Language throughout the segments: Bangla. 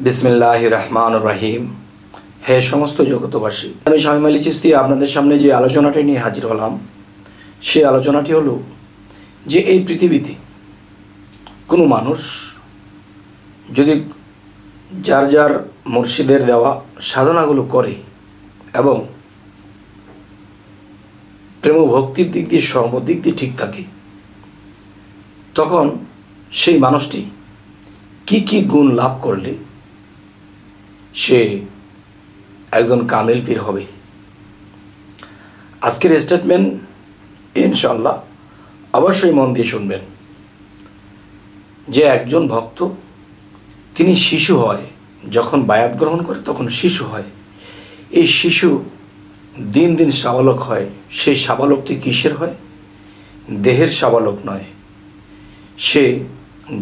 বিসমিল্লাহির রহমানির রহিম। হে সমস্ত জগতবাসী, আমি শামীম আলী চিশতি আপনাদের সামনে যে আলোচনাটি নিয়ে হাজির হলাম, সেই আলোচনাটি হলো যে এই পৃথিবীতে কোনো মানুষ যদি যার যার মুর্শিদের দেওয়া সাধনাগুলো করে এবং প্রেম ভক্তির দিক দিয়ে সর্বদিক দিয়ে ঠিক থাকে, তখন সেই মানুষটি কি কি গুণ লাভ করলে সে একজন কামেল পীর হবে। আজকের স্টেটমেন্ট ইনশাআল্লাহ অবশ্যই মন দিয়ে শুনবেন। যে একজন ভক্ত তিনি শিশু হয়, যখন বায়াত গ্রহণ করে তখন শিশু হয়। এই শিশু দিন দিন সাবালক হয়। সেই সাবালকটি কিসের হয়? দেহের সাবালক নয়, সে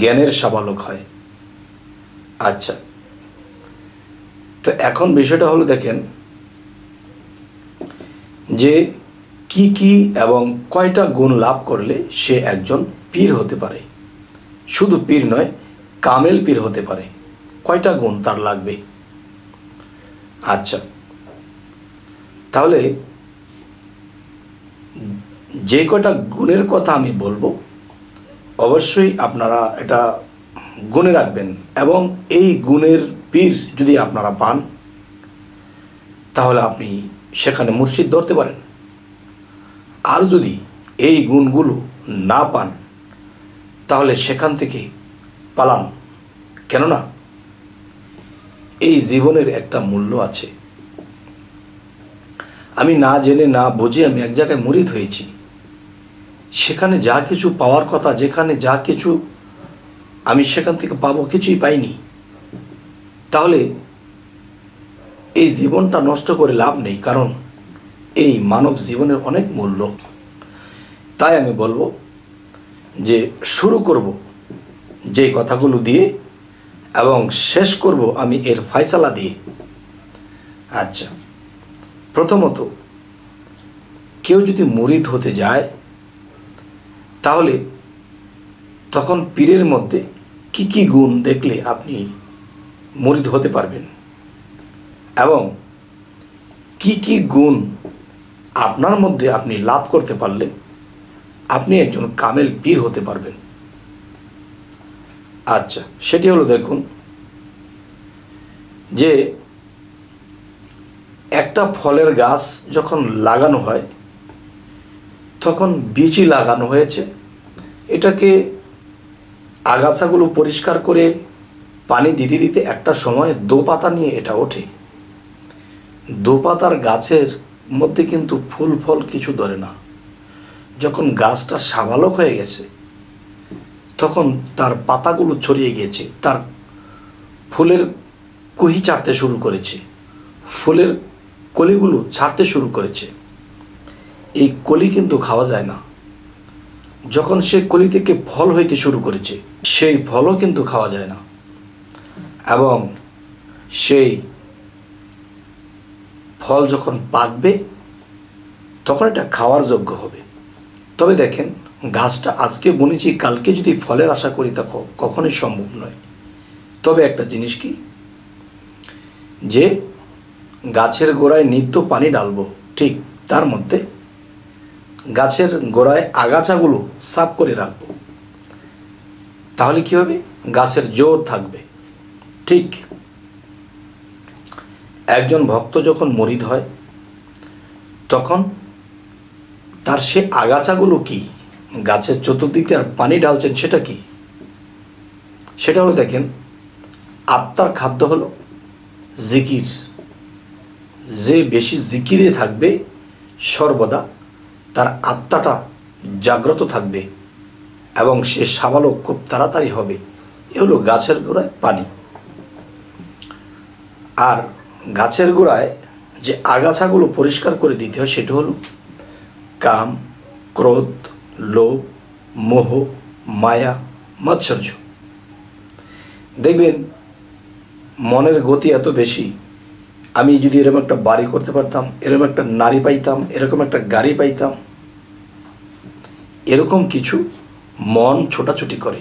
জ্ঞানের সাবালক হয়। আচ্ছা, তো এখন বিষয়টা হলো, দেখেন যে কি কি এবং কয়টা গুণ লাভ করলে সে একজন পীর হতে পারে। শুধু পীর নয়, কামেল পীর হতে পারে। কয়টা গুণ তার লাগবে? আচ্ছা, তাহলে যে কয়টা গুণের কথা আমি বলবো, অবশ্যই আপনারা এটা গুণে রাখবেন এবং এই গুণের পীর যদি আপনারা পান, তাহলে আপনি সেখানে মুর্শিদ ধরতে পারেন। আর যদি এই গুণগুলো না পান, তাহলে সেখান থেকে পালান। কেননা এই জীবনের একটা মূল্য আছে। আমি না জেনে না বুঝে আমি এক জায়গায় মুরিদ হয়েছি, সেখানে যা কিছু পাওয়ার কথা, যেখানে যা কিছু আমি সেখান থেকে পাবো, কিছুই পাইনি। তাহলে এই জীবনটা নষ্ট করে লাভ নেই, কারণ এই মানব জীবনের অনেক মূল্য। তাই আমি বলবো যে শুরু করব যে কথাগুলো দিয়ে এবং শেষ করব আমি এর ফয়সালা দিয়ে। আচ্ছা, প্রথমত, কেউ যদি মুরিদ হতে যায়, তাহলে তখন পীরের মধ্যে কি কি গুণ দেখলে আপনি মুরিদ হতে পারবেন এবং কি কি গুণ আপনার মধ্যে আপনি লাভ করতে পারলে আপনি একজন কামেল পীর হতে পারবেন। আচ্ছা, সেটি হলো, দেখুন যে একটা ফলের গাছ যখন লাগানো হয়, তখন বীজই লাগানো হয়েছে, এটাকে আগাছাগুলো পরিষ্কার করে পানি দিতে দিতে একটা সময় দোপাতা নিয়ে এটা ওঠে। দোপাতার গাছের মধ্যে কিন্তু ফুল ফল কিছু ধরে না। যখন গাছটা সাবালক হয়ে গেছে, তখন তার পাতাগুলো ছড়িয়ে গিয়েছে, তার ফুলের কুহি ছাড়তে শুরু করেছে, ফুলের কলিগুলো ছাড়তে শুরু করেছে। এই কলি কিন্তু খাওয়া যায় না। যখন সে কলি থেকে ফল হইতে শুরু করেছে, সেই ফলও কিন্তু খাওয়া যায় না এবং সেই ফল যখন পাকবে, তখন এটা খাওয়ার যোগ্য হবে। তবে দেখেন, গাছটা আজকে বুনেছি, কালকে যদি ফলের আশা করি তা কখনোই সম্ভব নয়। তবে একটা জিনিস কি, যে গাছের গোড়ায় নিত্য পানি ঢালবো, ঠিক তার মধ্যে গাছের গোড়ায় আগাছাগুলো সাফ করে রাখবো। তাহলে কি হবে? গাছের জোর থাকবে। ঠিক একজন ভক্ত যখন মুরিদ হয়, তখন তার সে আগাছাগুলো কি, গাছের চতুর্দিকে আর পানি ঢালছেন, সেটা কি? সেটা হলো, দেখেন, আত্মার খাদ্য হলো জিকির। যে বেশি জিকিরে থাকবে, সর্বদা তার আত্মাটা জাগ্রত থাকবে এবং সে সাবালক খুব তাড়াতাড়ি হবে। এ হলো গাছের গোড়ায় পানি। আর গাছের গোড়ায় যে আগাছাগুলো পরিষ্কার করে দিতে হয়, সেটা হলো কাম, ক্রোধ, লোভ, মোহ, মায়া, মাৎসর্য। দেখবেন মনের গতি এত বেশি, আমি যদি এরকম একটা বাড়ি করতে পারতাম, এরকম একটা নারী পাইতাম, এরকম একটা গাড়ি পাইতাম, এরকম কিছু মন ছোটাছুটি করে।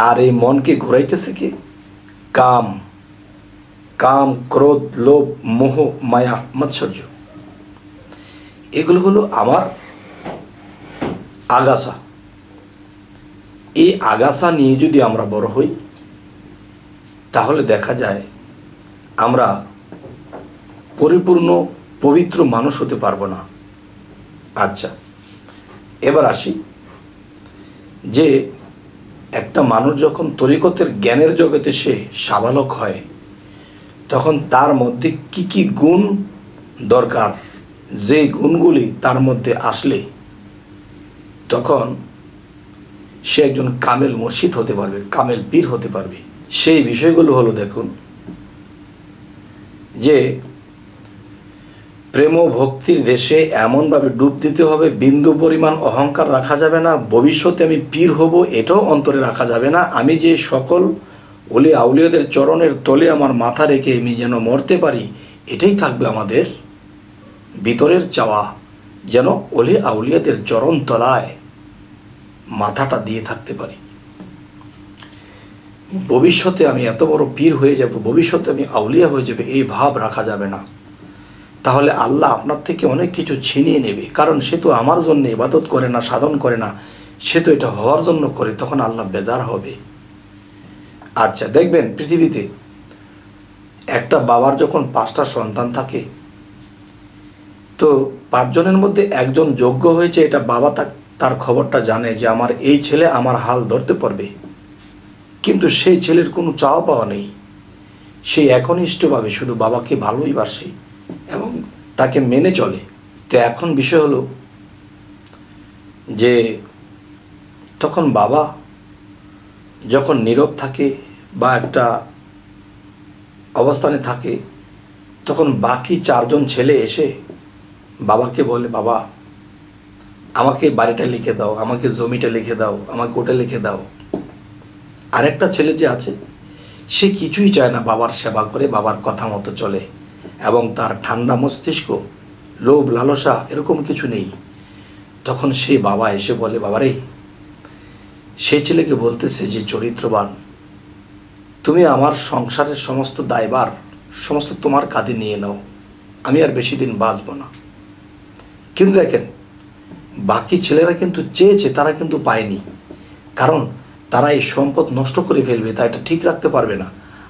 আর এই মনকে ঘুরাইতেছে কে? কাম, কাম, ক্রোধ, লোভ, মোহ, মায়া, মাৎসর্য, এগুলো হলো আমার আগাছা। এই আগাছা নিয়ে যদি আমরা বড় হই, তাহলে দেখা যায় আমরা পরিপূর্ণ পবিত্র মানুষ হতে পারবো না। আচ্ছা, এবার আসি যে একটা মানুষ যখন তরিকতের জ্ঞানের জগতে সে সাবালক হয়, তখন তার মধ্যে কি কি গুণ দরকার, যে গুণগুলি তার মধ্যে আসলে তখন সে একজন কামেল মুর্শিদ হতে পারবে, কামেল পীর হতে পারবে। সেই বিষয়গুলো হলো, দেখুন, যে প্রেম ভক্তির দেশে এমনভাবে ডুব দিতে হবে, বিন্দু পরিমাণ অহংকার রাখা যাবে না। ভবিষ্যতে আমি পীর হব এটাও অন্তরে রাখা যাবে না। আমি যে সকল ওলি আউলিয়াদের চরণের তলে আমার মাথা রেখে আমি যেন মরতে পারি, এটাই থাকবে আমাদের ভিতরের চাওয়া, যেন ওলি আউলিয়াদের চরণ তলায় মাথাটা দিয়ে থাকতে পারি। ভবিষ্যতে আমি এত বড় পীর হয়ে যাব, ভবিষ্যতে আমি আউলিয়া হয়ে যাবে, এই ভাব রাখা যাবে না। তাহলে আল্লাহ আপনার থেকে অনেক কিছু ছিনিয়ে নেবে, কারণ সে তো আমার জন্য ইবাদত করে না, সাধন করে না, সে তো এটা হওয়ার জন্য করে, তখন আল্লাহ বেজার হবে। আচ্ছা, দেখবেন পৃথিবীতে একটা বাবার যখন 5টা সন্তান থাকে, তো 5 জনের মধ্যে একজন যোগ্য হয়েছে, এটা বাবা তার খবরটা জানে যে আমার এই ছেলে আমার হাল ধরতে পারবে, কিন্তু সেই ছেলের কোনো চাওয়া পাওয়া নেই। সে একনিষ্ঠভাবে শুধু বাবাকে ভালোই বাসে এবং তাকে মেনে চলে। তো এখন বিষয় হলো যে তখন বাবা যখন নীরব থাকে বা একটা অবস্থানে থাকে, তখন বাকি 4 জন ছেলে এসে বাবাকে বলে, বাবা আমাকে বাড়িটা লিখে দাও, আমাকে জমিটা লিখে দাও, আমাকে ওটা লিখে দাও। আরেকটা ছেলে যে আছে, সে কিছুই চায় না, বাবার সেবা করে বাবার কথা মতো চলে এবং তার ঠান্ডা মস্তিষ্ক, লোভ লালসা এরকম কিছু নেই। তখন সেই বাবা এসে বলে, বাবারে, সেই ছেলেকে বলতেছে যে চরিত্রবান, তুমি আমার সংসারের সমস্ত দায়ভার সমস্ত তোমার কাঁধে নিয়ে নাও, আমি আর বেশি দিন বাঁচব না। কিন্তু দেখেন, বাকি ছেলেরা কিন্তু চেয়েছে, তারা কিন্তু পায়নি, কারণ তারা এই সম্পদ নষ্ট করে ফেলবে, তা এটা ঠিক রাখতে পারবে না।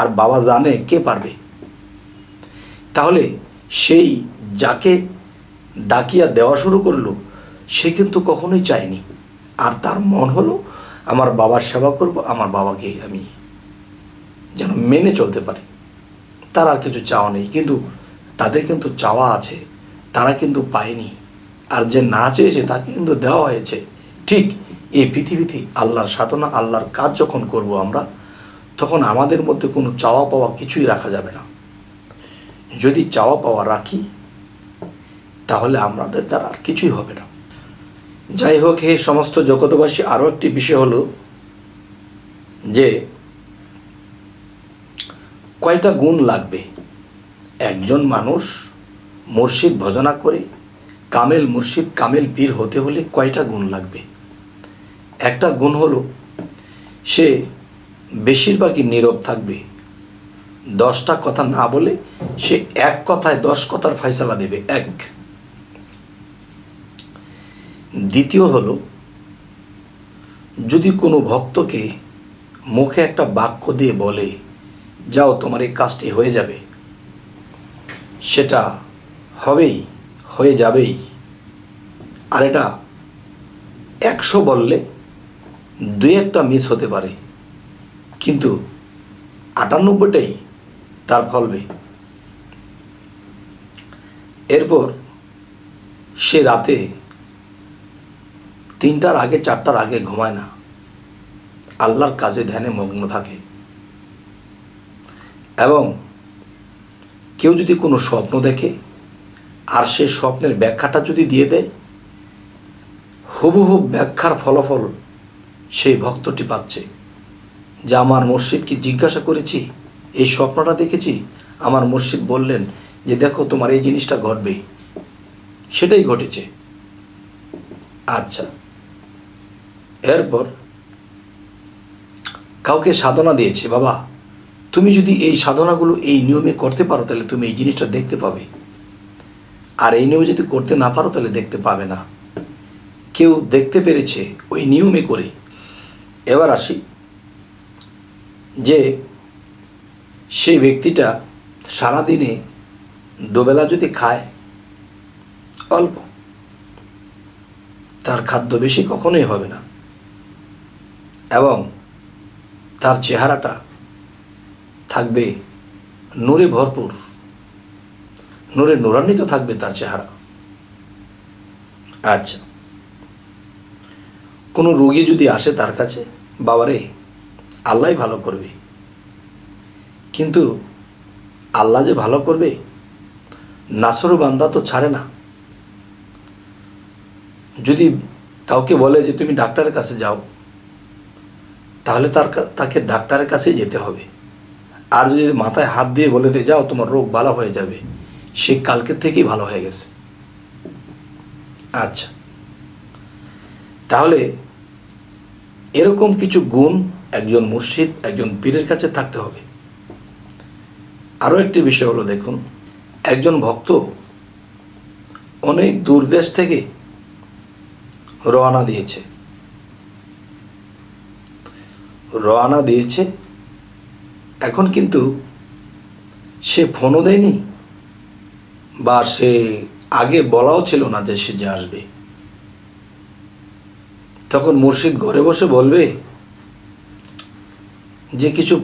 আর বাবা জানে কে পারবে। তাহলে সেই যাকে ডাকিয়া দেওয়া শুরু করলো, সে কিন্তু কখনোই চায়নি। আর তার মন হলো আমার বাবার সেবা করব, আমার বাবাকে আমি যেন মেনে চলতে পারি। তার আর কিছু চাওয়া নেই, কিন্তু তাদের কিন্তু চাওয়া আছে, তারা কিন্তু পায়নি। আর যে না চেয়েছে তাকে কিন্তু দেওয়া হয়েছে। ঠিক এই পৃথিবীতে আল্লাহর সাধনা, আল্লাহর কাজ যখন করব আমরা, তখন আমাদের মধ্যে কোনো চাওয়া পাওয়া কিছুই রাখা যাবে না। যদি চাওয়া পাওয়া রাখি, তাহলে আমাদের দ্বারা আর কিছুই হবে না। যাই হোক, হে সমস্ত জগতবাসী, আরও একটি বিষয় হলো যে কয়টা গুণ লাগবে একজন মানুষ মুর্শিদ ভজনা করে কামেল মুর্শিদ, কামেল পীর হতে হলে কয়টা গুণ লাগবে? একটা গুণ হলো সে বেশিরভাগই নীরব থাকবে, 10টা কথা না বলে সে এক কথায় 10 কথার ফয়সালা দেবে। এক। দ্বিতীয় হলো, যদি কোনো ভক্তকে মুখে একটা বাক্য দিয়ে বলে, যাও তোমার এই কাজটি হয়ে যাবে, সেটা হবেই, হয়ে যাবেই। আর এটা 100 বললে 2-1টা মিস হতে পারে, কিন্তু 98টাই তার ফলবে। এরপর সে রাতে 3টার আগে 4টার আগে ঘুমায় না, আল্লাহর কাজে ধ্যানে মগ্ন থাকে। এবং কেউ যদি কোনো স্বপ্ন দেখে আর সে স্বপ্নের ব্যাখ্যাটা যদি দিয়ে দেয়, হুবহু ব্যাখ্যার ফলাফল সেই ভক্তটি পাচ্ছে। যে আমার মুর্শিদকে জিজ্ঞাসা করেছি, এই স্বপ্নটা দেখেছি, আমার মুর্শিদ বললেন যে দেখো তোমার এই জিনিসটা ঘটবে, সেটাই ঘটেছে। আচ্ছা, এরপর কাউকে সাধনা দিয়েছে, বাবা তুমি যদি এই সাধনাগুলো এই নিয়মে করতে পারো তাহলে তুমি এই জিনিসটা দেখতে পাবে, আর এই নিয়মে যদি করতে না পারো তাহলে দেখতে পাবে না। কেউ দেখতে পেরেছে ওই নিয়মে করে। এবার আসি যে সেই ব্যক্তিটা সারাদিনে দুবেলা যদি খায় অল্প, তার খাদ্য বেশি কখনোই হবে না, এবং তার চেহারাটা থাকবে নূরে ভরপুর, নূরে নূরান্বিত থাকবে তার চেহারা। আচ্ছা, কোনো রোগী যদি আসে তার কাছে, বাবারে আল্লাহ ভালো করবে, কিন্তু আল্লাহ যে ভালো করবে, নাসর বান্দা তো ছাড়ে না। যদি কাউকে বলে যে তুমি ডাক্তারের কাছে যাও, তাহলে তাকে ডাক্তারের কাছেই যেতে হবে। আর যদি মাথায় হাত দিয়ে বলে দিয়ে যাও তোমার রোগ ভালো হয়ে যাবে, সে কালকে থেকেই ভালো হয়ে গেছে। আচ্ছা, তাহলে এরকম কিছু গুণ একজন মুর্শিদ, একজন পীরের কাছে থাকতে হবে। আরও একটি বিষয় হলো, দেখুন, একজন ভক্ত অনেক দূর দেশ থেকে রওনা দিয়েছে, এখন কিন্তু সে ফোনও দেয়নি, বা সে আগে বলাও ছিল না যে সে যে আসবে। তখন মুর্শিদ ঘরে বসে বলবে যে কিছু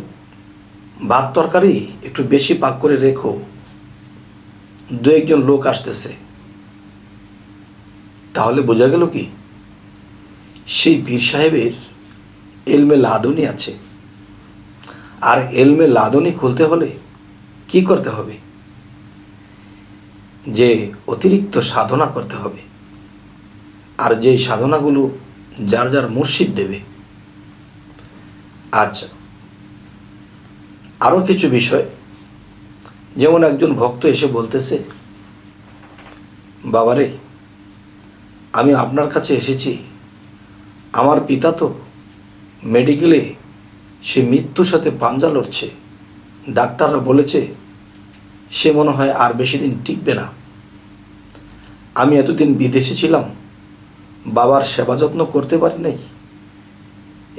ভাত তরকারি একটু বেশি পাক করে রেখো, দু একজন লোক আসতেছে। তাহলে বোঝা গেল কি, সেই পীর সাহেবের এলমে লাদুনি আছে। আর এলমে লাদুনি খুলতে হলে কি করতে হবে? যে অতিরিক্ত সাধনা করতে হবে, আর যেই সাধনাগুলো যার যার মুর্শিদ দেবে। আচ্ছা, আরও কিছু বিষয়, যেমন একজন ভক্ত এসে বলতেছে, বাবারে আমি আপনার কাছে এসেছি, আমার পিতা তো মেডিকেলে সে মৃত্যুর সাথে পাঞ্জা লড়ছে, ডাক্তাররা বলেছে সে মনে হয় আর বেশি দিন টিকবে না। আমি এতদিন বিদেশে ছিলাম, বাবার সেবা যত্ন করতে পারি নাই,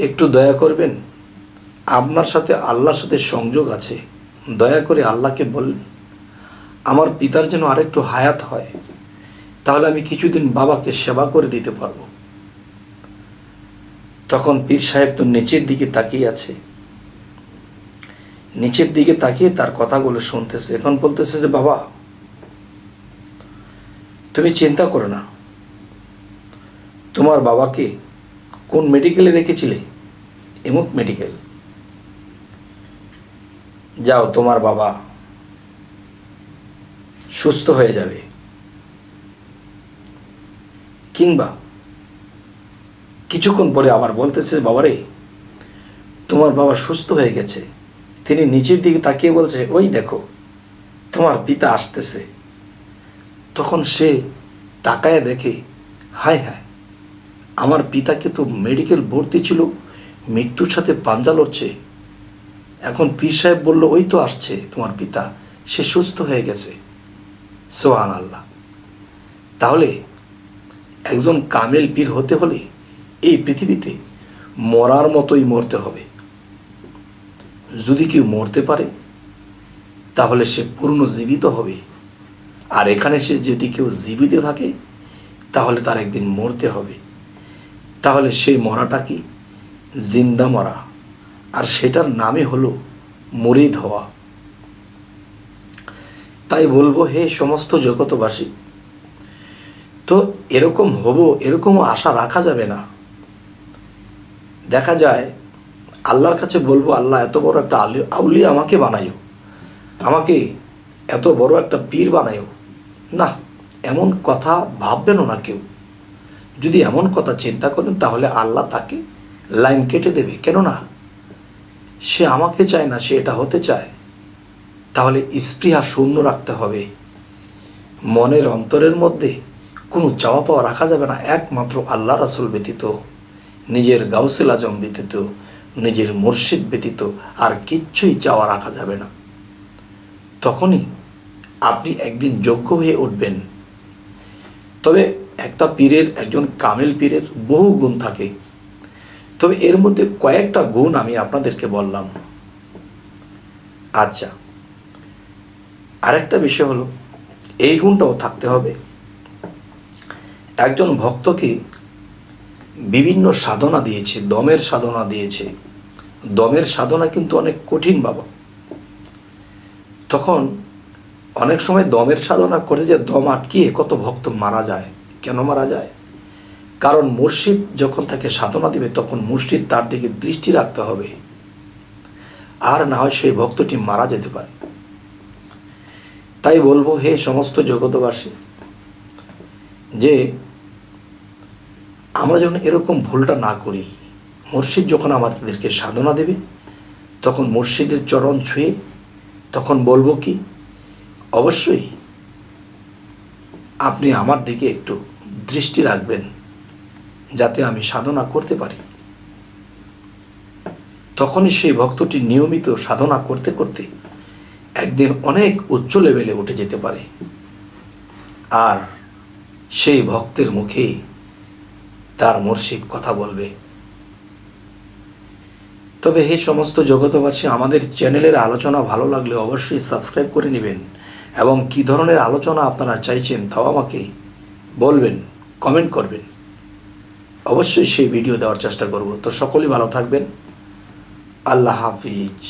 একটু দয়া করবেন, আপনার সাথে আল্লাহর সাথে সংযোগ আছে, দয়া করে আল্লাহকে বলবেন আমার পিতার যেন আরেকটু হায়াত হয়, তাহলে আমি কিছুদিন বাবাকে সেবা করে দিতে পারবো। তখন পীর সাহেব তো নিচের দিকে তাকিয়ে আছে, নিচের দিকে তাকিয়ে তার কথাগুলো শুনতেছে। এখন বলতেছে যে বাবা তুমি চিন্তা করো না, তোমার বাবাকে কোন মেডিকেলে রেখেছিলে? এমুক মেডিকেল। যাও, তোমার বাবা সুস্থ হয়ে যাবে। কিংবা কিছুক্ষণ পরে আবার বলতেছে, বাবারে তোমার বাবা সুস্থ হয়ে গেছে। তিনি নিচের দিকে তাকিয়ে বলছে, ওই দেখো তোমার পিতা আসতেছে। তখন সে তাকায় দেখে, হায় হায়, আমার পিতাকে তো মেডিকেল ভর্তি ছিল, মৃত্যুর সাথে পাঞ্জা লড়ছে। এখন পীর সাহেব বলল, ওই তো আসছে তোমার পিতা, সে সুস্থ হয়ে গেছে। সুবহানাল্লাহ। তাহলে একজন কামেল পীর হতে হলে এই পৃথিবীতে মরার মতোই মরতে হবে। যদি কেউ মরতে পারে তাহলে সে পূর্ণ জীবিত হবে, আর এখানে সে যদি কেউ জীবিত থাকে তাহলে তার একদিন মরতে হবে। তাহলে সেই মরাটা কি? জিন্দা মরা, আর সেটার নামই হলো মুরিদ হওয়া। তাই বলবো, হে সমস্ত জগতবাসী, তো এরকম হব এরকমও আশা রাখা যাবে না। দেখা যায় আল্লাহর কাছে বলবো, আল্লাহ এত বড় একটা আউলিয়া আমাকে বানাইও, আমাকে এত বড় একটা পীর বানাইও। না, এমন কথা ভাববেনও না কেউ। যদি এমন কথা চিন্তা করেন তাহলে আল্লাহ তাকে লাইন কেটে দেবে। কেননা সে আমাকে চায় না, সে এটা হতে চায়। তাহলে স্পৃহা শূন্য রাখতে হবে, মনের অন্তরের মধ্যে কোনো চাওয়া পাওয়া রাখা যাবে না, একমাত্র আল্লাহ রাসূল ব্যতীত, নিজের গাউসুল আজম ব্যতীত, নিজের মুর্শিদ ব্যতীত আর কিচ্ছুই চাওয়া রাখা যাবে না। তখনই আপনি একদিন যোগ্য হয়ে উঠবেন। তবে একটা পীরের, একজন কামেল পীরের বহু গুণ থাকে, তবে এর মধ্যে কয়েকটা গুণ আমি আপনাদেরকে বললাম। আচ্ছা, আরেকটা বিষয় হলো, এই গুণটাও থাকতে হবে। একজন ভক্তকে বিভিন্ন সাধনা দিয়েছে, দমের সাধনা দিয়েছে। দমের সাধনা কিন্তু অনেক কঠিন বাবা। তখন অনেক সময় দমের সাধনা করে যে দম আটকিয়ে কত ভক্ত মারা যায়। কেন মারা যায়? কারণ মুর্শিদ যখন তাকে সাধনা দিবে তখন মুর্শিদ তার দিকে দৃষ্টি রাখতে হবে, আর না হয় সেই ভক্তটি মারা যেতে পারে। তাই বলবো, হে সমস্ত জগতবাসী, যে আমরা যখন এরকম ভুলটা না করি, মুর্শিদ যখন আমাদেরকে সাধনা দেবে তখন মুর্শিদের চরণ ছুঁয়ে তখন বলবো কি, অবশ্যই আপনি আমার দিকে একটু দৃষ্টি রাখবেন যাতে আমি সাধনা করতে পারি। তখনই সেই ভক্তটি নিয়মিত সাধনা করতে করতে একদিন অনেক উচ্চ লেভেলে উঠে যেতে পারে, আর সেই ভক্তের মুখে তার মুর্শিদ কথা বলবে। তবে হে সমস্ত জগতবাসী, আমাদের চ্যানেলের আলোচনা ভালো লাগলে অবশ্যই সাবস্ক্রাইব করে নেবেন, এবং কী ধরনের আলোচনা আপনারা চাইছেন তাও আমাকে বলবেন, কমেন্ট করবেন। অবশ্যই সেই ভিডিও দেওয়ার চেষ্টা করব। তো সকলেই ভালো থাকবেন। আল্লাহ হাফিজ।